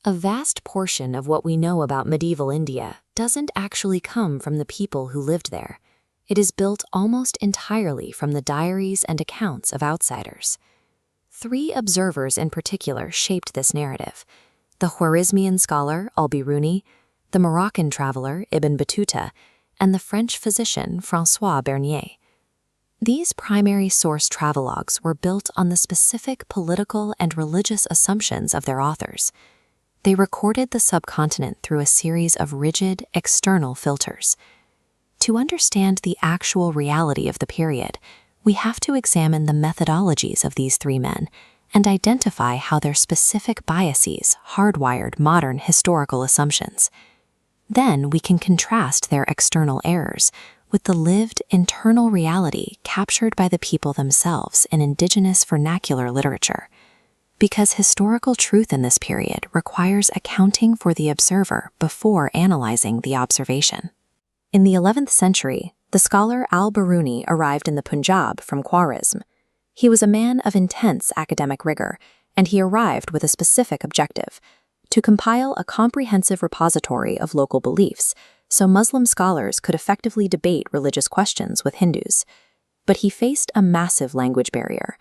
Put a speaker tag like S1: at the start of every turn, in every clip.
S1: A vast portion of what we know about medieval India doesn't actually come from the people who lived there. It is built almost entirely from the diaries and accounts of outsiders. 3 observers in particular shaped this narrative: the Khwarezmian scholar Al-Biruni, the Moroccan traveler Ibn Battuta, and the French physician François Bernier. These primary source travelogues were built on the specific political and religious assumptions of their authors. They recorded the subcontinent through a series of rigid, external filters. To understand the actual reality of the period, we have to examine the methodologies of these 3 men and identify how their specific biases hardwired modern historical assumptions. Then we can contrast their external errors with the lived internal reality captured by the people themselves in indigenous vernacular literature. Because historical truth in this period requires accounting for the observer before analyzing the observation. In the 11th century, the scholar Al-Biruni arrived in the Punjab from Khwarezm. He was a man of intense academic rigor, and he arrived with a specific objective: to compile a comprehensive repository of local beliefs so Muslim scholars could effectively debate religious questions with Hindus. But he faced a massive language barrier.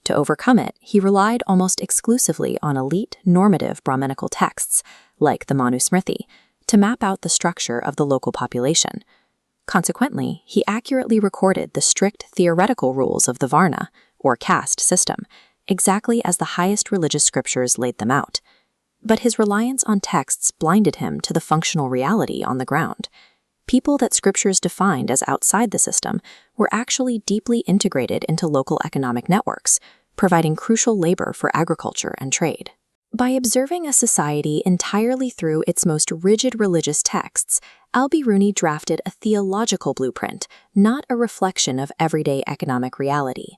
S1: To overcome it, he relied almost exclusively on elite, normative Brahminical texts, like the Manu Smriti, to map out the structure of the local population. Consequently, he accurately recorded the strict theoretical rules of the Varna, or caste system, exactly as the highest religious scriptures laid them out. But his reliance on texts blinded him to the functional reality on the ground. People that scriptures defined as outside the system were actually deeply integrated into local economic networks, providing crucial labor for agriculture and trade. By observing a society entirely through its most rigid religious texts, Al-Biruni drafted a theological blueprint, not a reflection of everyday economic reality.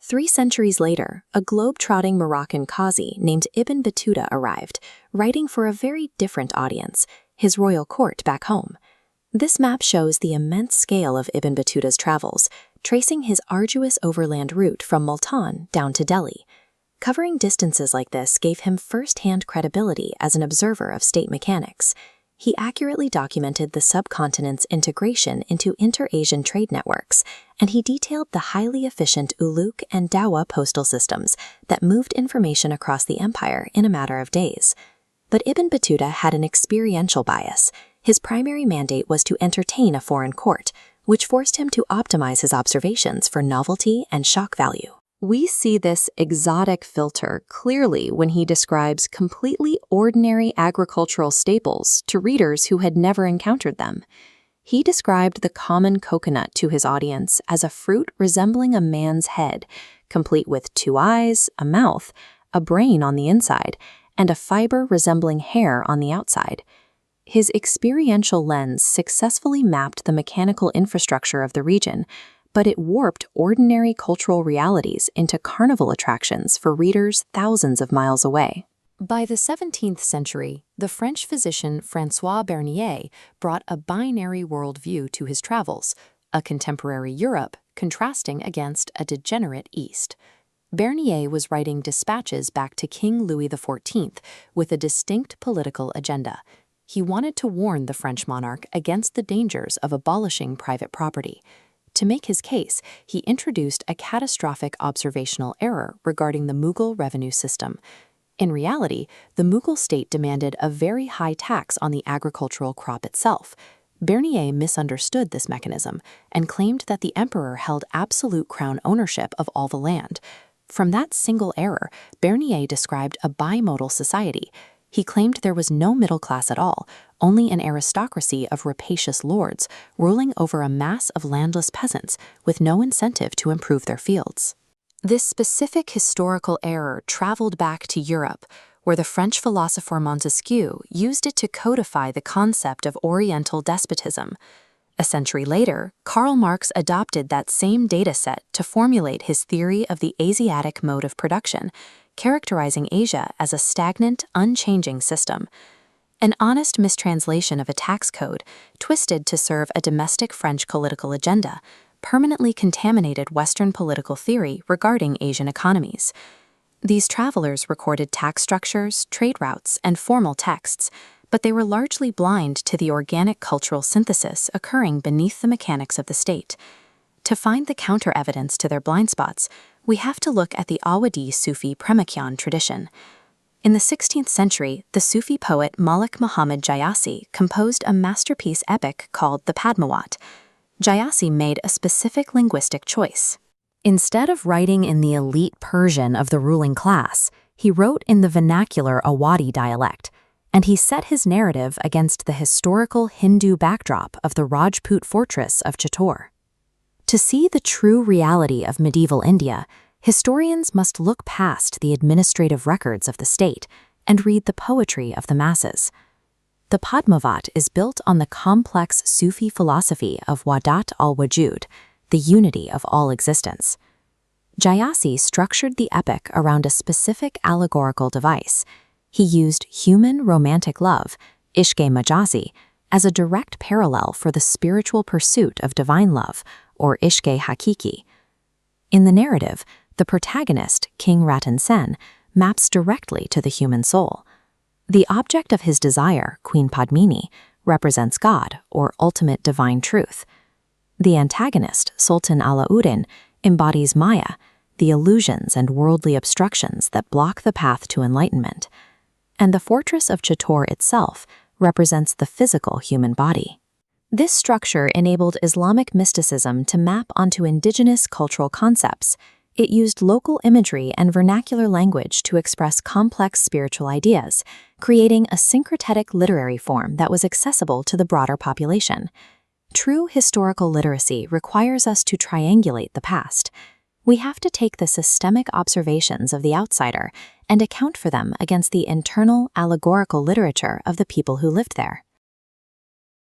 S1: 3 centuries later, a globe-trotting Moroccan qazi named Ibn Battuta arrived, writing for a very different audience, his royal court back home. This map shows the immense scale of Ibn Battuta's travels, tracing his arduous overland route from Multan down to Delhi. Covering distances like this gave him first-hand credibility as an observer of state mechanics. He accurately documented the subcontinent's integration into inter-Asian trade networks, and he detailed the highly efficient Uluk and Dawa postal systems that moved information across the empire in a matter of days. But Ibn Battuta had an experiential bias. His primary mandate was to entertain a foreign court, which forced him to optimize his observations for novelty and shock value. We see this exotic filter clearly when he describes completely ordinary agricultural staples to readers who had never encountered them. He described the common coconut to his audience as a fruit resembling a man's head, complete with 2 eyes, a mouth, a brain on the inside, and a fiber resembling hair on the outside. His experiential lens successfully mapped the mechanical infrastructure of the region, but it warped ordinary cultural realities into carnival attractions for readers thousands of miles away. By the 17th century, the French physician François Bernier brought a binary worldview to his travels, a contemporary Europe contrasting against a degenerate East. Bernier was writing dispatches back to King Louis XIV with a distinct political agenda. He wanted to warn the French monarch against the dangers of abolishing private property. To make his case, he introduced a catastrophic observational error regarding the Mughal revenue system. In reality, the Mughal state demanded a very high tax on the agricultural crop itself. Bernier misunderstood this mechanism and claimed that the emperor held absolute crown ownership of all the land. From that single error, Bernier described a bimodal society. He claimed there was no middle class at all, only an aristocracy of rapacious lords ruling over a mass of landless peasants with no incentive to improve their fields. This specific historical error traveled back to Europe, where the French philosopher Montesquieu used it to codify the concept of Oriental despotism. A century later, Karl Marx adopted that same data set to formulate his theory of the Asiatic mode of production, characterizing Asia as a stagnant, unchanging system. An honest mistranslation of a tax code, twisted to serve a domestic French political agenda, permanently contaminated Western political theory regarding Asian economies. These travelers recorded tax structures, trade routes, and formal texts, but they were largely blind to the organic cultural synthesis occurring beneath the mechanics of the state. To find the counter-evidence to their blind spots, we have to look at the Awadi Sufi Premakyan tradition. In the 16th century, the Sufi poet Malik Muhammad Jaysi composed a masterpiece epic called the Padmawat. Jaysi made a specific linguistic choice. Instead of writing in the elite Persian of the ruling class, he wrote in the vernacular Awadi dialect, and he set his narrative against the historical Hindu backdrop of the Rajput fortress of Chittor. To see the true reality of medieval India, historians must look past the administrative records of the state and read the poetry of the masses. The Padmavat is built on the complex Sufi philosophy of Wadat al-Wujud, the unity of all existence. Jaysi structured the epic around a specific allegorical device. He used human romantic love, ishq-e majazi, as a direct parallel for the spiritual pursuit of divine love, or ishq-e hakiki. In the narrative, the protagonist, King Ratan Sen, maps directly to the human soul. The object of his desire, Queen Padmini, represents God, or ultimate divine truth. The antagonist, Sultan Alauddin, embodies Maya, the illusions and worldly obstructions that block the path to enlightenment. And the fortress of Chittor itself represents the physical human body. This structure enabled Islamic mysticism to map onto indigenous cultural concepts. It used local imagery and vernacular language to express complex spiritual ideas, creating a syncretic literary form that was accessible to the broader population. True historical literacy requires us to triangulate the past. We have to take the systemic observations of the outsider and account for them against the internal allegorical literature of the people who lived there.